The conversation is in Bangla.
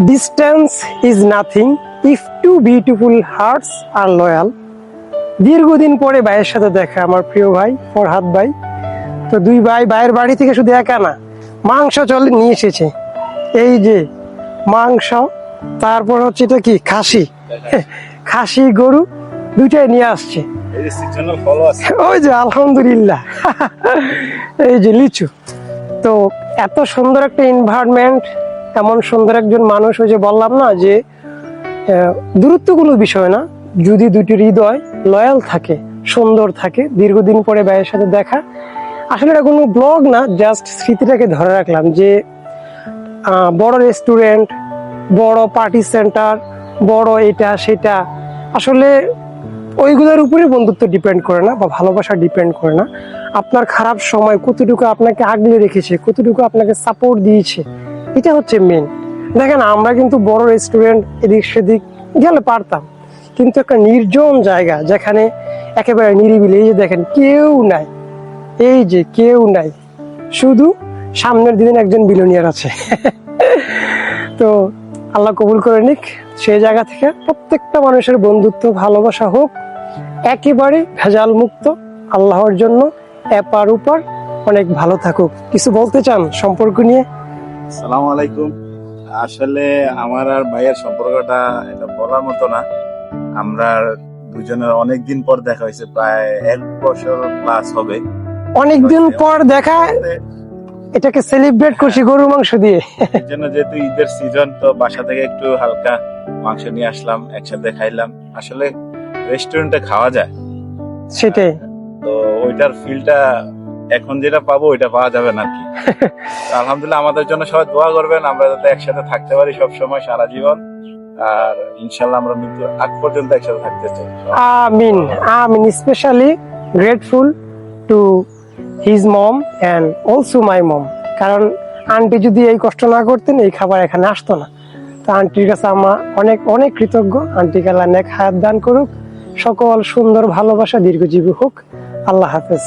Distance is nothing if two beautiful hearts are loyal. দীর্ঘদিন পরে ভাইয়ের সাথে দেখা, আমার প্রিয় ভাই ফরহাদ ভাই। তো দুই ভাই, ভাইয়ের বাড়ি থেকে শুধু একা না, মাংস চলে নিয়ে এসেছে। এই যে মাংস, তারপর হচ্ছে এটা কি খাসি, খাসি গরু দুইটাই নিয়ে আসছে। ওই যে আলহামদুলিল্লাহ, এই যে লিচু। তো এত সুন্দর একটা এনভায়রনমেন্ট, এমন সুন্দর একজন মানুষ, ওই যে বললাম না যে দূরত্ব কোনো বিষয় না, যদি দুটি হৃদয় লয়াল থাকে, সুন্দর থাকে। দীর্ঘদিন পরে ভাইয়ের সাথে দেখা। আসলে এটা কোনো ব্লগ না, জাস্ট স্মৃতিটাকে ধরে রাখলাম যে বড় রেস্টুরেন্ট, বড় পার্টি সেন্টার, বড় এটা সেটা, আসলে ওইগুলোর উপরে বন্ধুত্ব ডিপেন্ড করে না বা ভালোবাসা ডিপেন্ড করে না। আপনার খারাপ সময় কতটুকু আপনাকে আগলে রেখেছে, কতটুকু আপনাকে সাপোর্ট দিয়েছে, এটা হচ্ছে মেন। দেখেন, আমরা কিন্তু বড় রেস্টুরেন্ট এদিক সেদিক গেলে পারতাম, কিন্তু একটা নির্জন জায়গা যেখানে একেবারে নিরিবিলি, এই যে দেখেন কেউ নাই, এই যে কেউ নাই, শুধু সামনের দিনে একজন বিলিয়নিয়ার আছে। তো আল্লাহ কবুল করে নিক, সেই জায়গা থেকে প্রত্যেকটা মানুষের বন্ধুত্ব ভালোবাসা হোক একেবারে ভেজাল মুক্ত, আল্লাহর জন্য এপার উপর অনেক ভালো থাকুক। কিছু বলতে চান সম্পর্ক নিয়ে? আসসালামু আলাইকুম। আসলে আমার আর ভাইয়ের সম্পর্কটা এটা বলার মতো না। আমরা দুজনের অনেকদিন পর দেখা হয়েছে, প্রায় 1 বছর প্লাস হবে। অনেকদিন পর দেখা, এটাকে সেলিব্রেট করছি গরুর মাংস দিয়ে। এর জন্য যেহেতু ঈদের সিজন, তো বাসা থেকে একটু হালকা মাংস নিয়ে আসলাম, একসাথে খাইলাম। আসলে রেস্টুরেন্টে খাওয়া যায় সেটাই, তো ওইটার ফিলটা এখন যেটা পাবো ওইটা পাওয়া যাবে না কি। আলহামদুলিল্লাহ, আমাদের জন্য সবাই দোয়া করবেন, আমরা যাতে একসাথে থাকতে পারি সব সময়, সারা জীবন। আর ইনশাআল্লাহ আমরা মৃত্যুর আগ পর্যন্ত একসাথে থাকতে চাই। আমিন আমিন। Specially grateful to his mom and also my mom, কারণ আন্টি যদি এই কষ্ট না করতেন এই খাবার এখানে আসতো না। তো আন্টির কাছে আমরা অনেক অনেক কৃতজ্ঞ। আন্টিকে আল্লাহ নেক হায়াত দান করুক, সকল সুন্দর ভালোবাসা দীর্ঘজীবী হোক। আল্লাহ হাফেজ।